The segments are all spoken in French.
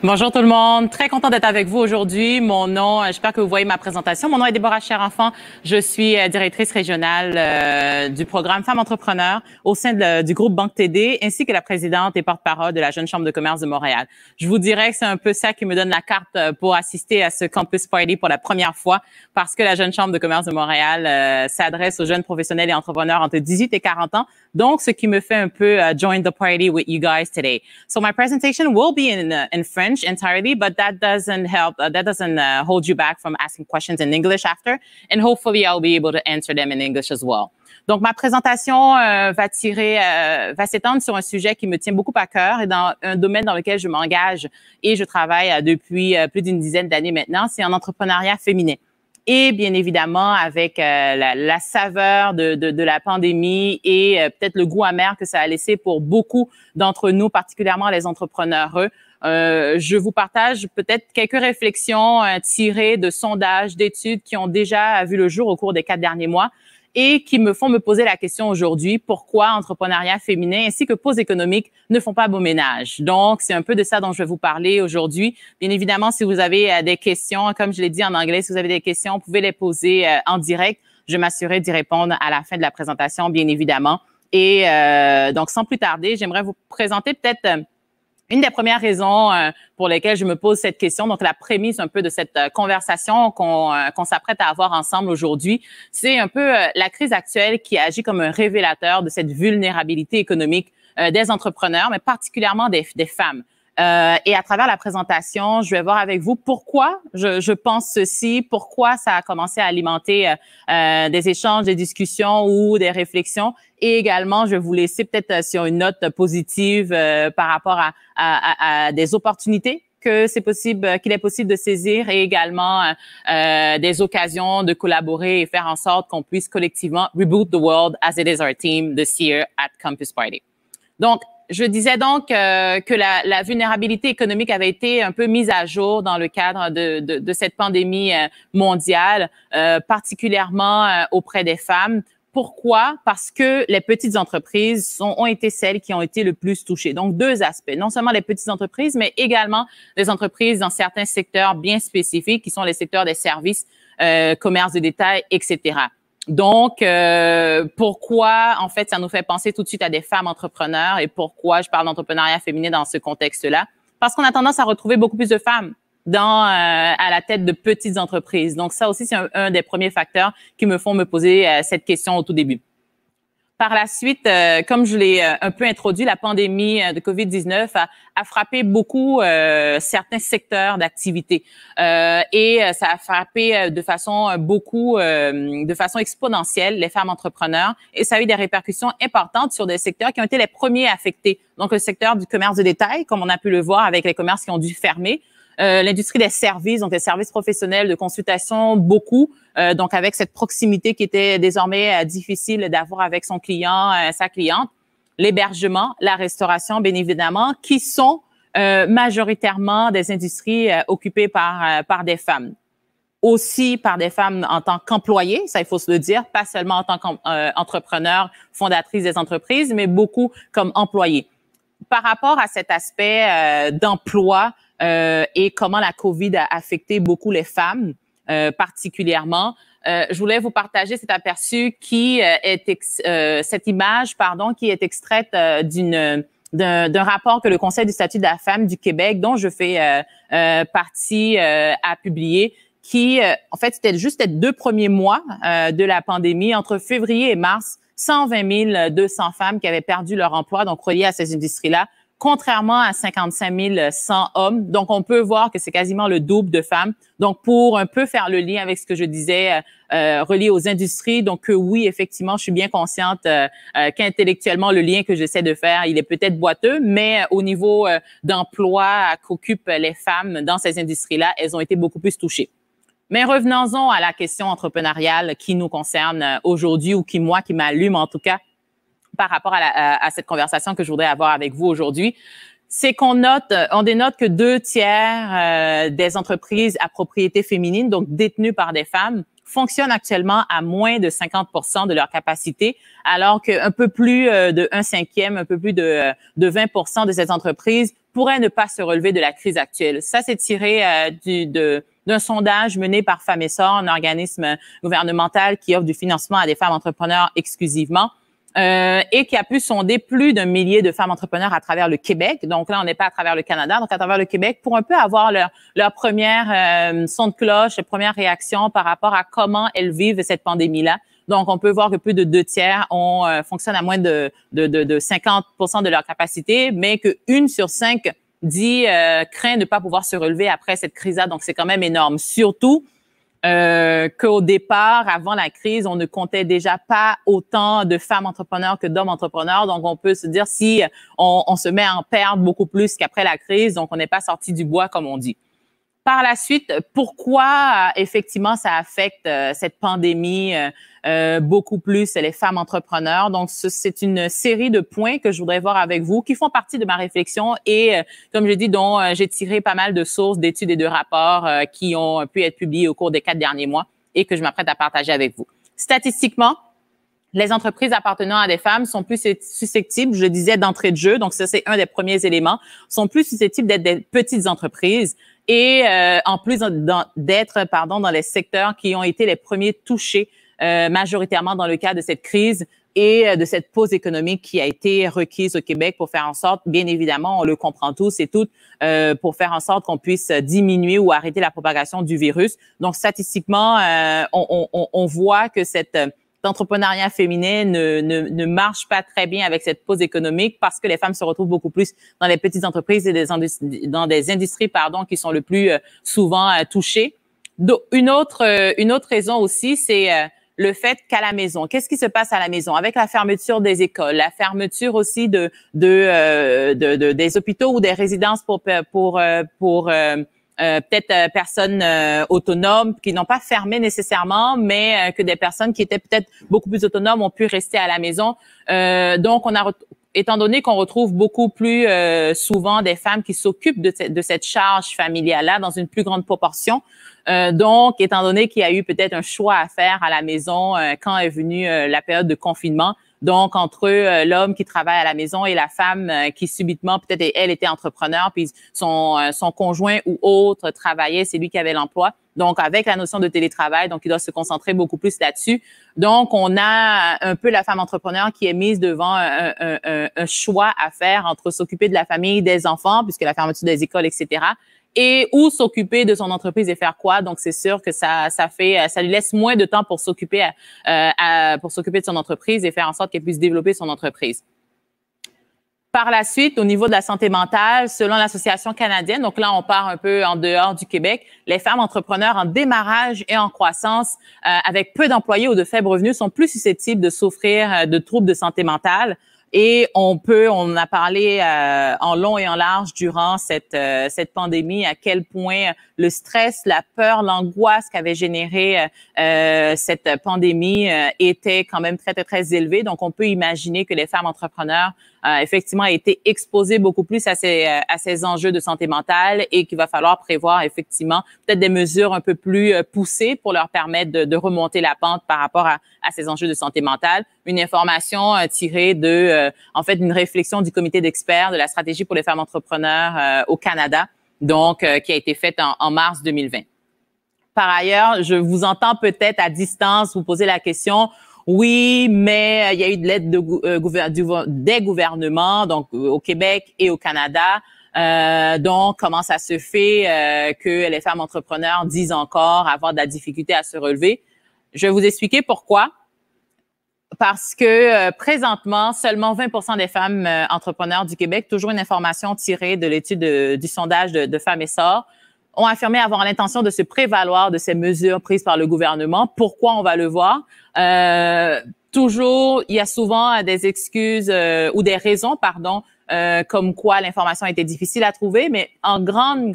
Bonjour tout le monde, très content d'être avec vous aujourd'hui. Mon nom, j'espère que vous voyez ma présentation. Mon nom est Déborah Cherenfant. Je suis directrice régionale du programme Femmes entrepreneurs au sein du groupe Banque TD, ainsi que la présidente et porte-parole de la Jeune Chambre de commerce de Montréal. Je vous dirais que c'est un peu ça qui me donne la carte pour assister à ce Campus Party pour la première fois, parce que la Jeune Chambre de commerce de Montréal s'adresse aux jeunes professionnels et entrepreneurs entre 18 et 40 ans. Donc, ce qui me fait un peu join the party with you guys today. So my presentation will be in French entirely, but that doesn't help. That doesn't hold you back from asking questions in English after, and hopefully I'll be able to answer them in English as well. Donc, ma présentation va s'étendre sur un sujet qui me tient beaucoup à cœur et dans un domaine dans lequel je m'engage et je travaille depuis plus d'une dizaine d'années maintenant. C'est en entrepreneuriat féminin. Et bien évidemment, avec la saveur de la pandémie et peut-être le goût amer que ça a laissé pour beaucoup d'entre nous, particulièrement les entrepreneurs, je vous partage peut-être quelques réflexions tirées de sondages, d'études qui ont déjà vu le jour au cours des 4 derniers mois et qui me font me poser la question aujourd'hui, pourquoi entrepreneuriat féminin ainsi que pause économique ne font pas beau ménage? Donc, c'est un peu de ça dont je vais vous parler aujourd'hui. Bien évidemment, si vous avez des questions, comme je l'ai dit en anglais, si vous avez des questions, vous pouvez les poser en direct. Je m'assurerai d'y répondre à la fin de la présentation, bien évidemment. Et donc, sans plus tarder, j'aimerais vous présenter peut-être une des premières raisons pour lesquelles je me pose cette question, donc la prémisse un peu de cette conversation qu'on s'apprête à avoir ensemble aujourd'hui, c'est un peu la crise actuelle qui agit comme un révélateur de cette vulnérabilité économique des entrepreneurs, mais particulièrement des femmes. Et à travers la présentation, je vais voir avec vous pourquoi je pense ceci, pourquoi ça a commencé à alimenter des échanges, des discussions ou des réflexions. Et également, je vais vous laisser peut-être sur une note positive par rapport à des opportunités que c'est possible, qu'il est possible de saisir et également des occasions de collaborer et faire en sorte qu'on puisse collectivement reboot the world as it is our team this year at Campus Party. Donc, je disais donc que la vulnérabilité économique avait été un peu mise à jour dans le cadre de cette pandémie mondiale, particulièrement auprès des femmes. Pourquoi? Parce que les petites entreprises ont été celles qui ont été le plus touchées. Donc, deux aspects. Non seulement les petites entreprises, mais également les entreprises dans certains secteurs bien spécifiques, qui sont les secteurs des services, commerce de détail, etc. Donc, pourquoi, en fait, ça nous fait penser tout de suite à des femmes entrepreneurs et pourquoi je parle d'entrepreneuriat féminin dans ce contexte-là? Parce qu'on a tendance à retrouver beaucoup plus de femmes à la tête de petites entreprises. Donc, ça aussi, c'est un des premiers facteurs qui me font me poser cette question au tout début. Par la suite, comme je l'ai un peu introduit, la pandémie de COVID-19 a frappé beaucoup certains secteurs d'activité et ça a frappé de façon exponentielle les femmes entrepreneurs et ça a eu des répercussions importantes sur des secteurs qui ont été les premiers affectés. Donc, le secteur du commerce de détail, comme on a pu le voir avec les commerces qui ont dû fermer. L'industrie des services, donc les services professionnels de consultation, beaucoup. Donc, avec cette proximité qui était désormais difficile d'avoir avec son client, sa cliente. L'hébergement, la restauration, bien évidemment, qui sont majoritairement des industries occupées par des femmes. Aussi par des femmes en tant qu'employées, ça il faut se le dire, pas seulement en tant qu'entrepreneurs, fondatrices des entreprises, mais beaucoup comme employées. Par rapport à cet aspect d'emploi, et comment la COVID a affecté beaucoup les femmes, particulièrement. Je voulais vous partager cet aperçu qui cette image, qui est extraite d'un rapport que le Conseil du statut de la femme du Québec, dont je fais partie, a publié, qui, en fait, c'était juste les 2 premiers mois de la pandémie, entre février et mars, 120 200 femmes qui avaient perdu leur emploi, donc reliées à ces industries-là, contrairement à 55 100 hommes. Donc, on peut voir que c'est quasiment le double de femmes. Donc, pour un peu faire le lien avec ce que je disais, relié aux industries, donc oui, effectivement, je suis bien consciente qu'intellectuellement, le lien que j'essaie de faire, il est peut-être boiteux, mais au niveau d'emploi qu'occupent les femmes dans ces industries-là, elles ont été beaucoup plus touchées. Mais revenons-en à la question entrepreneuriale qui nous concerne aujourd'hui ou qui m'allume en tout cas, par rapport à cette conversation que je voudrais avoir avec vous aujourd'hui, c'est qu'on dénote que 2/3 des entreprises à propriété féminine, donc détenues par des femmes, fonctionnent actuellement à moins de 50% de leur capacité, alors qu'un peu plus de 1/5, un peu plus de 20% de ces entreprises pourraient ne pas se relever de la crise actuelle. Ça, c'est tiré d'un sondage mené par Femmes et Essor, un organisme gouvernemental qui offre du financement à des femmes entrepreneurs exclusivement. Et qui a pu sonder plus d'un millier de femmes entrepreneurs à travers le Québec. Donc là, on n'est pas à travers le Canada, donc à travers le Québec, pour un peu avoir leur première son de cloche, leur première réaction par rapport à comment elles vivent cette pandémie-là. Donc, on peut voir que plus de 2/3 fonctionnent à moins de 50% de leur capacité, mais que 1 sur 5 dit craint de ne pas pouvoir se relever après cette crise-là. Donc, c'est quand même énorme. Surtout qu'au départ, avant la crise, on ne comptait déjà pas autant de femmes entrepreneurs que d'hommes entrepreneurs. Donc, on peut se dire si on se met à en perdre beaucoup plus qu'après la crise, donc on n'est pas sorti du bois, comme on dit. Par la suite, pourquoi effectivement ça affecte cette pandémie beaucoup plus les femmes entrepreneurs? Donc, c'est une série de points que je voudrais voir avec vous qui font partie de ma réflexion et, comme je dis, dont j'ai tiré pas mal de sources, d'études et de rapports qui ont pu être publiés au cours des 4 derniers mois et que je m'apprête à partager avec vous. Statistiquement, les entreprises appartenant à des femmes sont plus susceptibles, je le disais d'entrée de jeu, donc ça c'est un des premiers éléments, sont plus susceptibles d'être des petites entreprises et en plus d'être dans les secteurs qui ont été les premiers touchés majoritairement dans le cas de cette crise et de cette pause économique qui a été requise au Québec pour faire en sorte, bien évidemment, on le comprend tous et toutes, pour faire en sorte qu'on puisse diminuer ou arrêter la propagation du virus. Donc statistiquement, on voit que l'entrepreneuriat féminin ne marche pas très bien avec cette pause économique parce que les femmes se retrouvent beaucoup plus dans les petites entreprises et dans des industries qui sont le plus souvent touchées. Donc, une autre raison aussi, c'est le fait qu'à la maison, qu'est-ce qui se passe à la maison avec la fermeture des écoles, la fermeture aussi des hôpitaux ou des résidences pour peut-être personnes autonomes qui n'ont pas fermé nécessairement, mais que des personnes qui étaient peut-être beaucoup plus autonomes ont pu rester à la maison. Donc, étant donné qu'on retrouve beaucoup plus souvent des femmes qui s'occupent de cette charge familiale-là dans une plus grande proportion, donc, étant donné qu'il y a eu peut-être un choix à faire à la maison quand est venue la période de confinement, donc entre l'homme qui travaille à la maison et la femme qui subitement, peut-être elle était entrepreneur, puis son conjoint ou autre travaillait, c'est lui qui avait l'emploi. Donc, avec la notion de télétravail, donc il doit se concentrer beaucoup plus là-dessus. Donc, on a un peu la femme entrepreneur qui est mise devant un choix à faire entre s'occuper de la famille, des enfants, puisque la fermeture des écoles, etc., et ou s'occuper de son entreprise et faire quoi. Donc, c'est sûr que ça lui laisse moins de temps pour s'occuper de son entreprise et faire en sorte qu'elle puisse développer son entreprise. Par la suite, au niveau de la santé mentale, selon l'Association canadienne, donc là, on part un peu en dehors du Québec, les femmes entrepreneurs en démarrage et en croissance avec peu d'employés ou de faibles revenus sont plus susceptibles de souffrir de troubles de santé mentale. Et on a parlé en long et en large durant cette pandémie à quel point le stress, la peur, l'angoisse qu'avait généré cette pandémie était quand même très, très, très élevé. Donc, on peut imaginer que les femmes entrepreneurs effectivement été exposées beaucoup plus à ces enjeux de santé mentale et qu'il va falloir prévoir effectivement peut-être des mesures un peu plus poussées pour leur permettre de remonter la pente par rapport à ces enjeux de santé mentale. Une information tirée en fait, d'une réflexion du comité d'experts de la stratégie pour les femmes entrepreneurs au Canada, donc qui a été faite en mars 2020. Par ailleurs, je vous entends peut-être à distance vous poser la question. Oui, mais il y a eu de l'aide des gouvernements, donc au Québec et au Canada. Donc, comment ça se fait que les femmes entrepreneurs disent encore avoir de la difficulté à se relever? Je vais vous expliquer pourquoi. Parce que présentement, seulement 20% des femmes entrepreneurs du Québec, toujours une information tirée de l'étude du sondage de Femmes et Essor, ont affirmé avoir l'intention de se prévaloir de ces mesures prises par le gouvernement. Pourquoi? On va le voir. Toujours, il y a souvent des excuses ou des raisons, comme quoi l'information était difficile à trouver, mais en grande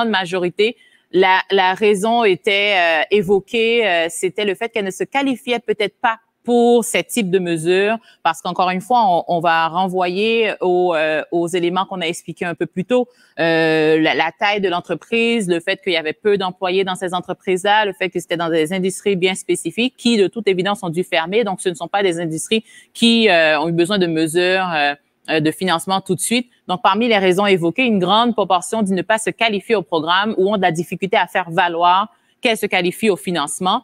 majorité, la raison était évoquée, c'était le fait qu'elle ne se qualifiait peut-être pas pour ce type de mesures, parce qu'encore une fois, on va renvoyer aux éléments qu'on a expliqués un peu plus tôt, la taille de l'entreprise, le fait qu'il y avait peu d'employés dans ces entreprises-là, le fait que c'était dans des industries bien spécifiques qui, de toute évidence, ont dû fermer. Donc, ce ne sont pas des industries qui ont eu besoin de mesures de financement tout de suite. Donc, parmi les raisons évoquées, une grande proportion dit ne pas se qualifier au programme ou ont de la difficulté à faire valoir qu'elles se qualifient au financement.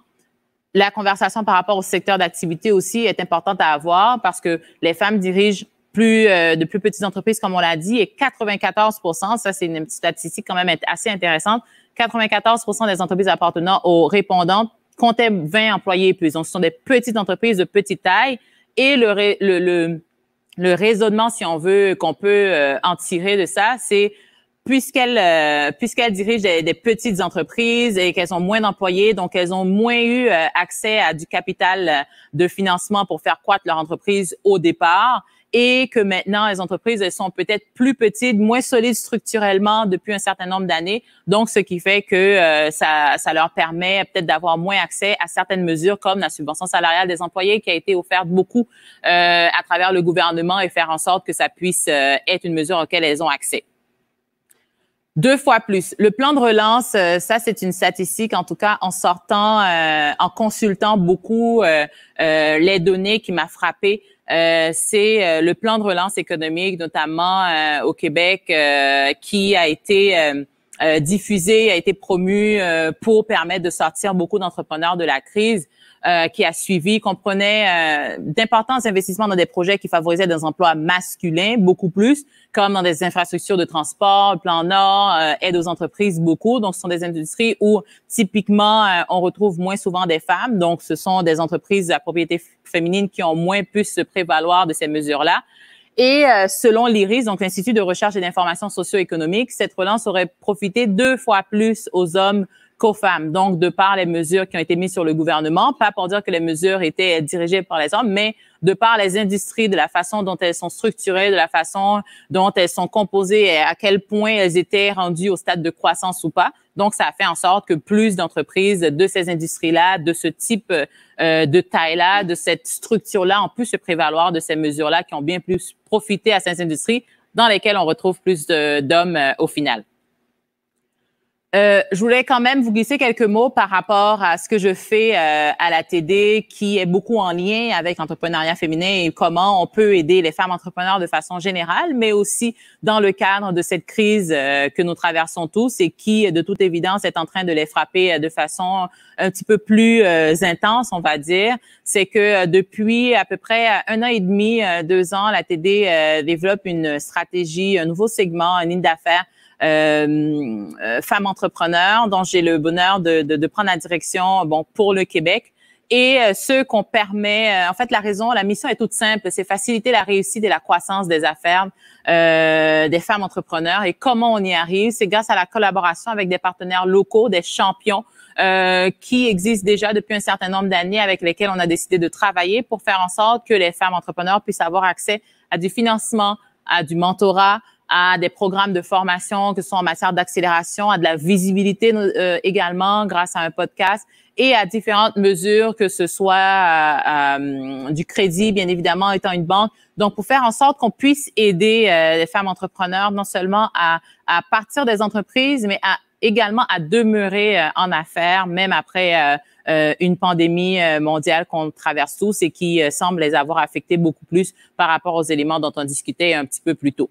La conversation par rapport au secteur d'activité aussi est importante à avoir parce que les femmes dirigent de plus petites entreprises, comme on l'a dit, et 94%, ça c'est une statistique quand même assez intéressante, 94% des entreprises appartenant aux répondantes comptaient 20 employés et plus. Donc, ce sont des petites entreprises de petite taille et le raisonnement, si on veut, qu'on peut en tirer de ça, c'est puisqu'elles dirigent des petites entreprises et qu'elles ont moins d'employés, donc elles ont moins eu accès à du capital de financement pour faire croître leur entreprise au départ, et que maintenant les entreprises elles sont peut-être plus petites, moins solides structurellement depuis un certain nombre d'années, donc ce qui fait que ça leur permet peut-être d'avoir moins accès à certaines mesures comme la subvention salariale des employés qui a été offerte beaucoup à travers le gouvernement et faire en sorte que ça puisse être une mesure auquel elles ont accès. 2 fois plus. Le plan de relance, ça c'est une statistique, en tout cas en sortant, en consultant beaucoup les données qui m'a frappée. C'est le plan de relance économique, notamment au Québec, qui a été diffusé, a été promu pour permettre de sortir beaucoup d'entrepreneurs de la crise. Qui a suivi, comprenait d'importants investissements dans des projets qui favorisaient des emplois masculins, beaucoup plus, comme dans des infrastructures de transport, plan Nord, aide aux entreprises, beaucoup. Donc, ce sont des industries où, typiquement, on retrouve moins souvent des femmes. Donc, ce sont des entreprises à propriété féminine qui ont moins pu se prévaloir de ces mesures-là. Et selon l'IRIS, donc l'Institut de recherche et d'information socio-économique, cette relance aurait profité 2 fois plus aux hommes qu'aux femmes. Donc, de par les mesures qui ont été mises sur le gouvernement, pas pour dire que les mesures étaient dirigées par les hommes, mais de par les industries, de la façon dont elles sont structurées, de la façon dont elles sont composées et à quel point elles étaient rendues au stade de croissance ou pas. Donc, ça a fait en sorte que plus d'entreprises de ces industries-là, de ce type de taille-là, de cette structure-là, ont pu se prévaloir de ces mesures-là qui ont bien plus profité à ces industries dans lesquelles on retrouve plus d'hommes au final. Je voulais quand même vous glisser quelques mots par rapport à ce que je fais à la TD, qui est beaucoup en lien avec l'entrepreneuriat féminin et comment on peut aider les femmes entrepreneurs de façon générale, mais aussi dans le cadre de cette crise que nous traversons tous et qui, de toute évidence, est en train de les frapper de façon un petit peu plus intense, on va dire. C'est que depuis à peu près 1 an et demi, 2 ans, la TD développe une stratégie, un nouveau segment, une ligne d'affaires femmes entrepreneurs, dont j'ai le bonheur de prendre la direction pour le Québec. Et ce qu'on permet, en fait, la mission est toute simple, c'est faciliter la réussite et la croissance des affaires des femmes entrepreneurs. Et comment on y arrive? C'est grâce à la collaboration avec des partenaires locaux, des champions qui existent déjà depuis un certain nombre d'années, avec lesquels on a décidé de travailler pour faire en sorte que les femmes entrepreneurs puissent avoir accès à du financement, à du mentorat, à des programmes de formation, que ce soit en matière d'accélération, à de la visibilité également grâce à un podcast et à différentes mesures, que ce soit du crédit, bien évidemment, étant une banque. Donc, pour faire en sorte qu'on puisse aider les femmes entrepreneurs non seulement à partir des entreprises, mais également à demeurer en affaires, même après une pandémie mondiale qu'on traverse tous et qui semble les avoir affectés beaucoup plus par rapport aux éléments dont on discutait un petit peu plus tôt.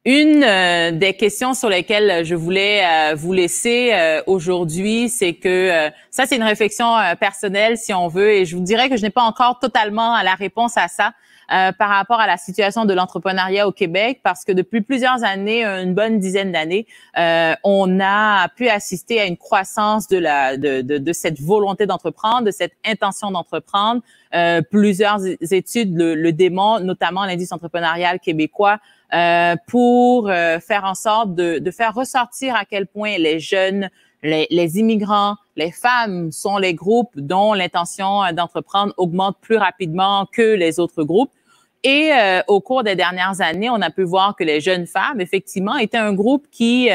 Une des questions sur lesquelles je voulais vous laisser aujourd'hui, c'est que ça, c'est une réflexion personnelle, si on veut, et je vous dirais que je n'ai pas encore totalement la réponse à ça par rapport à la situation de l'entrepreneuriat au Québec, parce que depuis plusieurs années, une bonne dizaine d'années, on a pu assister à une croissance de cette volonté d'entreprendre, de cette intention d'entreprendre. Plusieurs études le démontrent, notamment l'indice entrepreneurial québécois, pour faire en sorte de faire ressortir à quel point les jeunes, les immigrants, les femmes sont les groupes dont l'intention d'entreprendre augmente plus rapidement que les autres groupes. Et au cours des dernières années, on a pu voir que les jeunes femmes, effectivement, étaient un groupe qui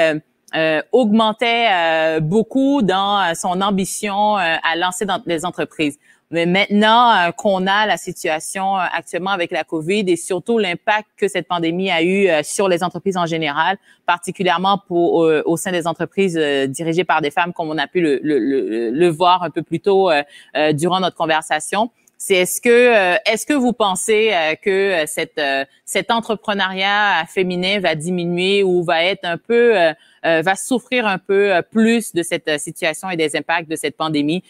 augmentait beaucoup dans son ambition à lancer dans les entreprises. Mais maintenant qu'on a la situation actuellement avec la COVID et surtout l'impact que cette pandémie a eu sur les entreprises en général, particulièrement au sein des entreprises dirigées par des femmes, comme on a pu le voir un peu plus tôt durant notre conversation, C'est est-ce que vous pensez que cet entrepreneuriat féminin va diminuer ou va être un peu va souffrir un peu plus de cette situation et des impacts de cette pandémie,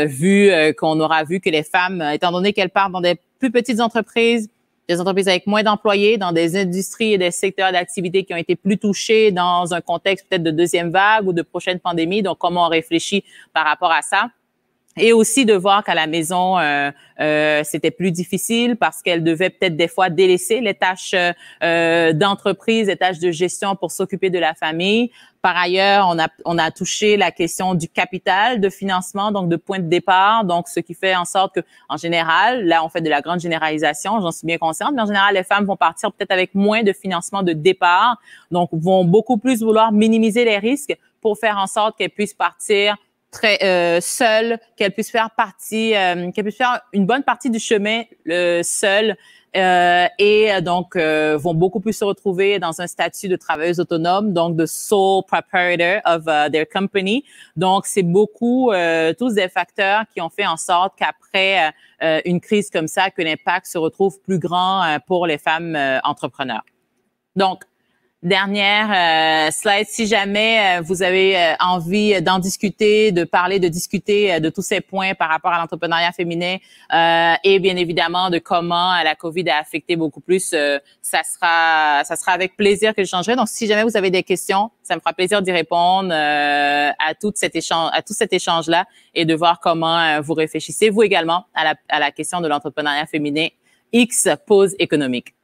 vu qu'on aura vu que les femmes, étant donné qu'elles partent dans des plus petites entreprises, des entreprises avec moins d'employés, dans des industries et des secteurs d'activité qui ont été plus touchés dans un contexte peut-être de deuxième vague ou de prochaine pandémie. Donc, comment on réfléchit par rapport à ça? Et aussi de voir qu'à la maison, c'était plus difficile parce qu'elle devait peut-être des fois délaisser les tâches d'entreprise, les tâches de gestion pour s'occuper de la famille. Par ailleurs, on a touché la question du capital de financement, donc de point de départ, donc ce qui fait en sorte que, en général, là, on fait de la grande généralisation, j'en suis bien consciente, mais en général, les femmes vont partir peut-être avec moins de financement de départ, donc vont beaucoup plus vouloir minimiser les risques pour faire en sorte qu'elles puissent partir très seule, qu'elle puisse faire une bonne partie du chemin seule, vont beaucoup plus se retrouver dans un statut de travailleuse autonome, donc de sole proprietor of their company. Donc c'est beaucoup tous des facteurs qui ont fait en sorte qu'après une crise comme ça, que l'impact se retrouve plus grand pour les femmes entrepreneurs. Donc dernière slide, si jamais vous avez envie d'en discuter, de discuter de tous ces points par rapport à l'entrepreneuriat féminin et bien évidemment de comment la COVID a affecté beaucoup plus, ça sera avec plaisir que j'échangerai. Donc, si jamais vous avez des questions, ça me fera plaisir d'y répondre à tout cet échange-là et de voir comment vous réfléchissez, vous également, à la question de l'entrepreneuriat féminin X pause économique.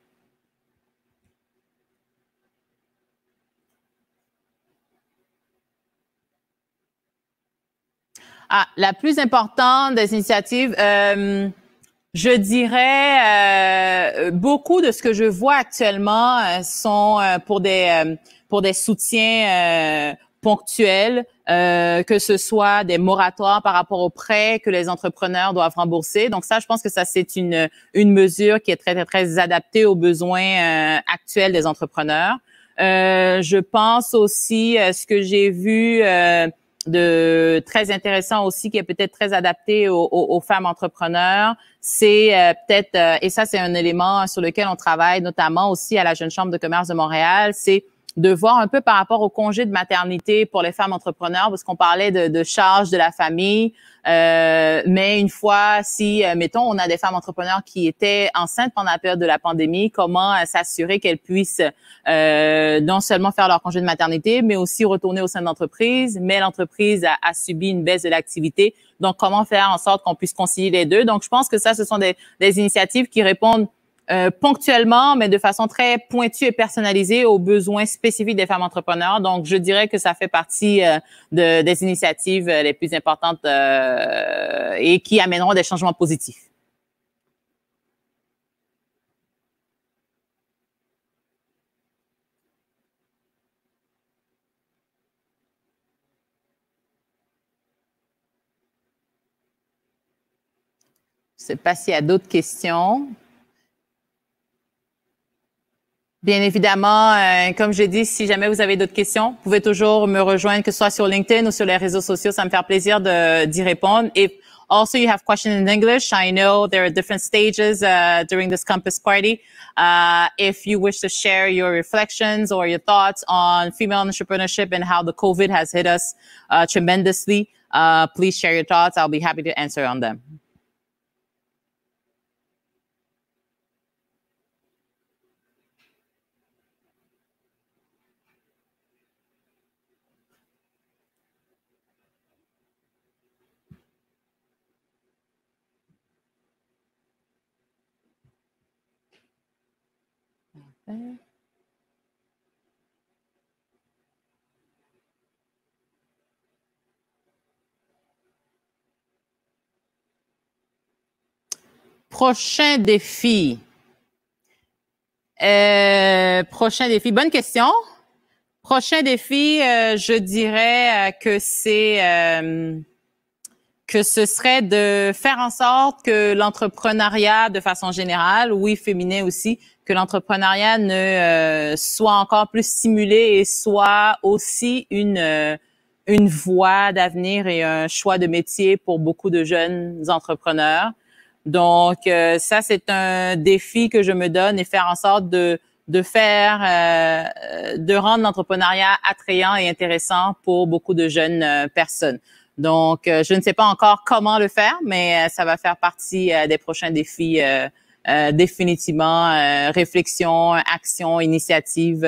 La plus importante des initiatives, je dirais beaucoup de ce que je vois actuellement sont pour des soutiens ponctuels, que ce soit des moratoires par rapport aux prêts que les entrepreneurs doivent rembourser. Donc ça, je pense que ça c'est une mesure qui est très très très adaptée aux besoins actuels des entrepreneurs. Je pense aussi ce que j'ai vu de très intéressant aussi, qui est peut-être très adapté aux femmes entrepreneurs, c'est peut-être, et ça c'est un élément sur lequel on travaille notamment aussi à la Jeune Chambre de commerce de Montréal, c'est de voir un peu par rapport au congé de maternité pour les femmes entrepreneurs, parce qu'on parlait de charge de la famille, mais une fois, si, mettons, on a des femmes entrepreneurs qui étaient enceintes pendant la période de la pandémie, comment s'assurer qu'elles puissent non seulement faire leur congé de maternité, mais aussi retourner au sein de l'entreprise, mais l'entreprise a subi une baisse de l'activité. Donc, comment faire en sorte qu'on puisse concilier les deux? Donc, je pense que ça, ce sont des initiatives qui répondent ponctuellement, mais de façon très pointue et personnalisée aux besoins spécifiques des femmes entrepreneurs. Donc, je dirais que ça fait partie des initiatives les plus importantes et qui amèneront des changements positifs. Je ne sais pas s'il y a d'autres questions. Bien évidemment, comme je dis, si jamais vous avez d'autres questions, vous pouvez toujours me rejoindre, que ce soit sur LinkedIn ou sur les réseaux sociaux. Ça me fait plaisir d'y répondre. If also you have questions in English, I know there are different stages during this campus party. If you wish to share your reflections or your thoughts on female entrepreneurship and how the COVID has hit us tremendously, please share your thoughts. I'll be happy to answer on them. Prochain défi. Bonne question. Prochain défi, je dirais que ce serait de faire en sorte que l'entrepreneuriat, de façon générale, oui, féminin aussi, que l'entrepreneuriat ne soit encore plus stimulé et soit aussi une voie d'avenir et un choix de métier pour beaucoup de jeunes entrepreneurs. Donc, ça, c'est un défi que je me donne et faire en sorte de rendre l'entrepreneuriat attrayant et intéressant pour beaucoup de jeunes personnes. Donc, je ne sais pas encore comment le faire, mais ça va faire partie des prochains défis, définitivement, réflexion, action, initiative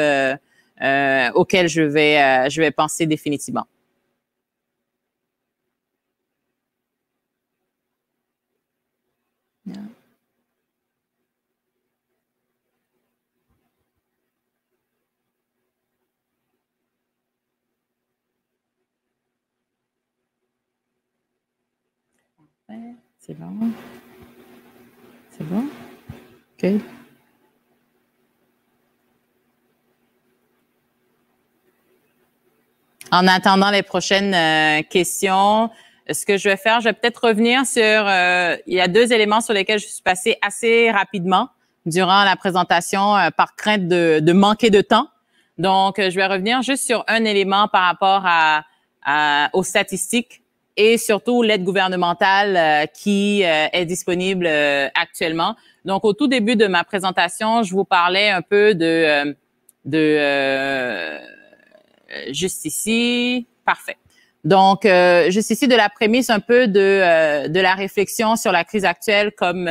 auxquelles je vais penser définitivement. Yeah. C'est bon. C'est bon? OK. En attendant les prochaines questions, ce que je vais faire, je vais peut-être revenir sur... il y a deux éléments sur lesquels je suis passée assez rapidement durant la présentation par crainte de manquer de temps. Donc, je vais revenir juste sur un élément par rapport aux statistiques et surtout l'aide gouvernementale qui est disponible actuellement. Donc, au tout début de ma présentation, je vous parlais un peu juste ici. Parfait. Donc, juste ici de la prémisse un peu de la réflexion sur la crise actuelle comme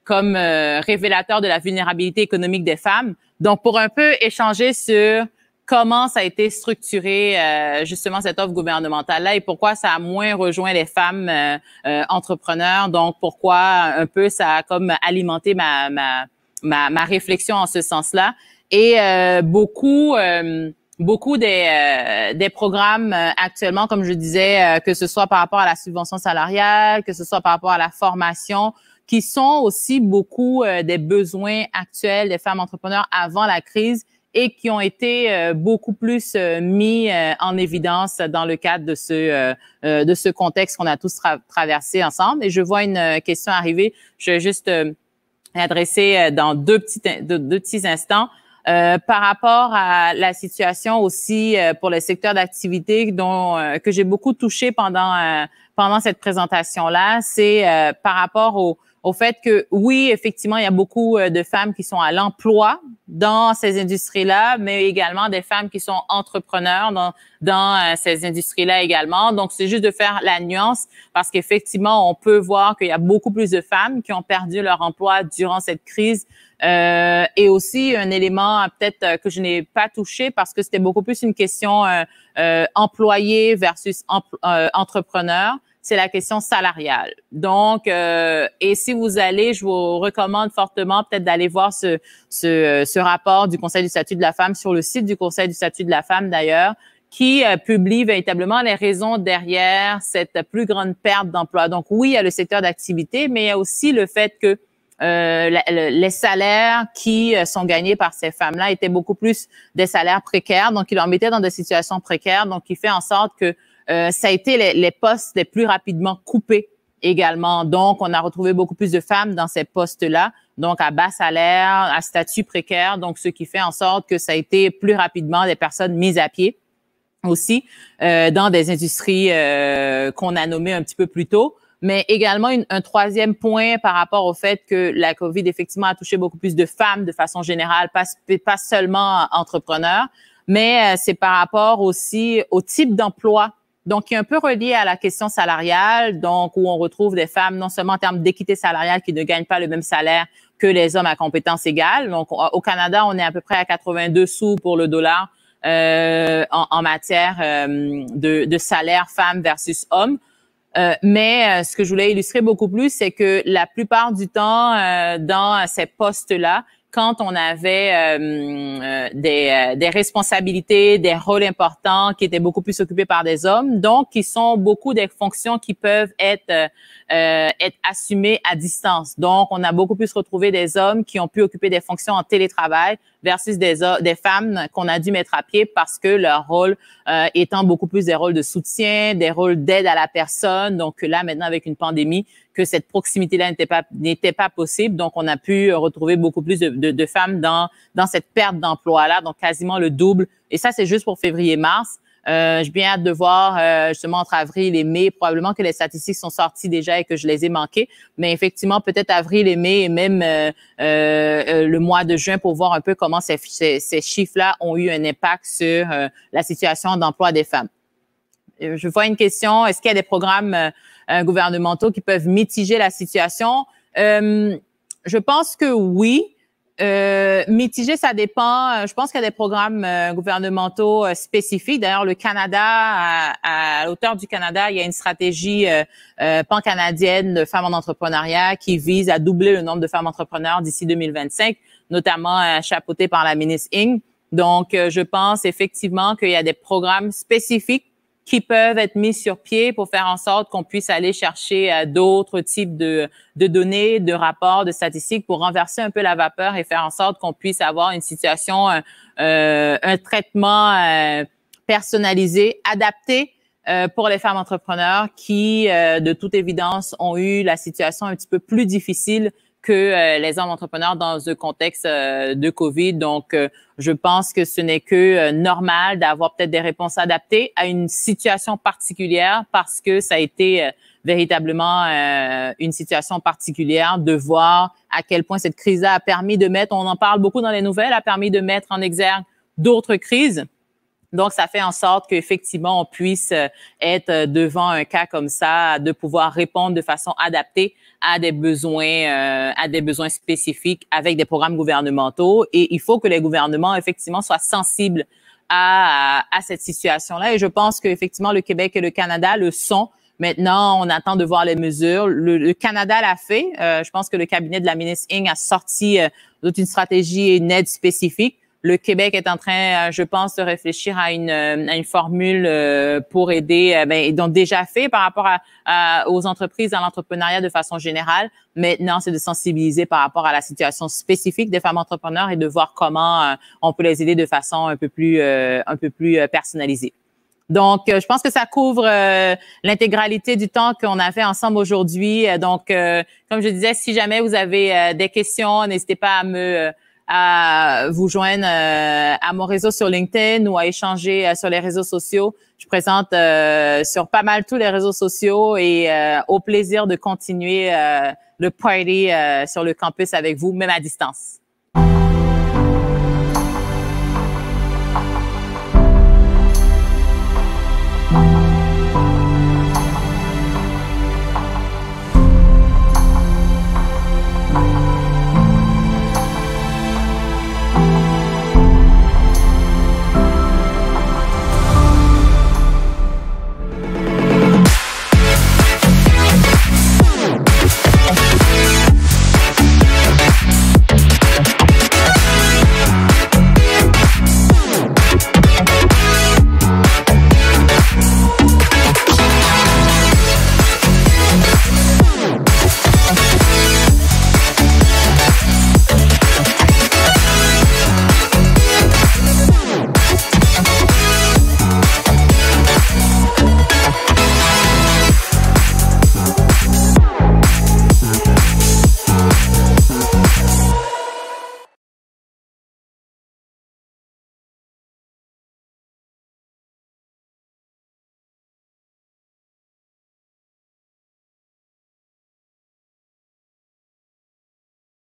révélateur de la vulnérabilité économique des femmes. Donc, pour un peu échanger sur comment ça a été structuré, justement, cette offre gouvernementale-là et pourquoi ça a moins rejoint les femmes entrepreneurs. Donc, pourquoi un peu ça a comme alimenté ma réflexion en ce sens-là. Et beaucoup des programmes actuellement, comme je disais, que ce soit par rapport à la subvention salariale, que ce soit par rapport à la formation, qui sont aussi beaucoup des besoins actuels des femmes entrepreneurs avant la crise et qui ont été beaucoup plus mis en évidence dans le cadre de ce contexte qu'on a tous traversé ensemble. Et je vois une question arriver. Je vais juste adresser dans deux petits instants. Par rapport à la situation aussi pour le secteur d'activité que j'ai beaucoup touché pendant cette présentation-là, c'est par rapport au fait que oui, effectivement, il y a beaucoup de femmes qui sont à l'emploi dans ces industries-là, mais également des femmes qui sont entrepreneurs dans ces industries-là également. Donc, c'est juste de faire la nuance parce qu'effectivement, on peut voir qu'il y a beaucoup plus de femmes qui ont perdu leur emploi durant cette crise. Et aussi un élément peut-être que je n'ai pas touché parce que c'était beaucoup plus une question employé versus entrepreneur, c'est la question salariale. Donc, et si vous allez, je vous recommande fortement peut-être d'aller voir ce rapport du Conseil du statut de la femme sur le site du Conseil du statut de la femme d'ailleurs, qui publie véritablement les raisons derrière cette plus grande perte d'emploi. Donc oui, il y a le secteur d'activité, mais il y a aussi le fait que les salaires qui sont gagnés par ces femmes-là étaient beaucoup plus des salaires précaires, donc ils leur mettaient dans des situations précaires, donc il fait en sorte que ça a été les postes les plus rapidement coupés également. Donc, on a retrouvé beaucoup plus de femmes dans ces postes-là, donc à bas salaire, à statut précaire, donc ce qui fait en sorte que ça a été plus rapidement des personnes mises à pied aussi dans des industries qu'on a nommées un petit peu plus tôt. Mais également un troisième point par rapport au fait que la COVID effectivement a touché beaucoup plus de femmes de façon générale, pas seulement entrepreneurs, mais c'est par rapport aussi au type d'emploi. Donc, qui est un peu relié à la question salariale, donc où on retrouve des femmes non seulement en termes d'équité salariale qui ne gagnent pas le même salaire que les hommes à compétences égales. Donc, au Canada, on est à peu près à 82 sous pour le dollar en matière de salaire femmes versus hommes. Mais ce que je voulais illustrer beaucoup plus, c'est que la plupart du temps, dans ces postes-là, quand on avait des responsabilités, des rôles importants qui étaient beaucoup plus occupés par des hommes, donc qui sont beaucoup des fonctions qui peuvent être assumées à distance. Donc, on a beaucoup plus retrouvé des hommes qui ont pu occuper des fonctions en télétravail versus des femmes qu'on a dû mettre à pied parce que leur rôle étant beaucoup plus des rôles de soutien, des rôles d'aide à la personne. Donc là, maintenant, avec une pandémie, que cette proximité-là n'était pas possible. Donc, on a pu retrouver beaucoup plus de femmes dans cette perte d'emploi-là, donc quasiment le double. Et ça, c'est juste pour février-mars. J'ai bien hâte de voir justement entre avril et mai. Probablement que les statistiques sont sorties déjà et que je les ai manquées, mais effectivement peut-être avril et mai et même le mois de juin pour voir un peu comment ces chiffres-là ont eu un impact sur la situation d'emploi des femmes. Je vois une question. Est-ce qu'il y a des programmes gouvernementaux qui peuvent mitiger la situation? Je pense que oui. Mitiger, ça dépend. Je pense qu'il y a des programmes gouvernementaux spécifiques. D'ailleurs, le Canada, à l'auteur du Canada, il y a une stratégie pan-canadienne de femmes en entrepreneuriat qui vise à doubler le nombre de femmes entrepreneurs d'ici 2025, notamment chapeautée par la ministre Ng. Donc, je pense effectivement qu'il y a des programmes spécifiques qui peuvent être mis sur pied pour faire en sorte qu'on puisse aller chercher d'autres types de données, de rapports, de statistiques pour renverser un peu la vapeur et faire en sorte qu'on puisse avoir une situation, un traitement personnalisé, adapté pour les femmes entrepreneurs qui, de toute évidence, ont eu la situation un petit peu plus difficile que les hommes entrepreneurs dans un contexte de COVID. Donc, je pense que ce n'est que normal d'avoir peut-être des réponses adaptées à une situation particulière parce que ça a été véritablement une situation particulière de voir à quel point cette crise-là a permis de mettre, on en parle beaucoup dans les nouvelles, a permis de mettre en exergue d'autres crises. Donc, ça fait en sorte qu'effectivement, on puisse être devant un cas comme ça, de pouvoir répondre de façon adaptée à des besoins spécifiques avec des programmes gouvernementaux. Et il faut que les gouvernements, effectivement, soient sensibles à cette situation-là. Et je pense qu'effectivement, le Québec et le Canada le sont. Maintenant, on attend de voir les mesures. Le Canada l'a fait. Je pense que le cabinet de la ministre Ng a sorti une stratégie et une aide spécifique. Le Québec est en train, je pense, de réfléchir à une formule pour aider, ils ont déjà fait par rapport aux entreprises, à l'entrepreneuriat de façon générale. Maintenant, c'est de sensibiliser par rapport à la situation spécifique des femmes entrepreneurs et de voir comment on peut les aider de façon un peu plus personnalisée. Donc, je pense que ça couvre l'intégralité du temps qu'on a fait ensemble aujourd'hui. Donc, comme je disais, si jamais vous avez des questions, n'hésitez pas à vous joindre à mon réseau sur LinkedIn ou à échanger sur les réseaux sociaux. Je présente sur pas mal tous les réseaux sociaux et au plaisir de continuer le party sur le campus avec vous, même à distance.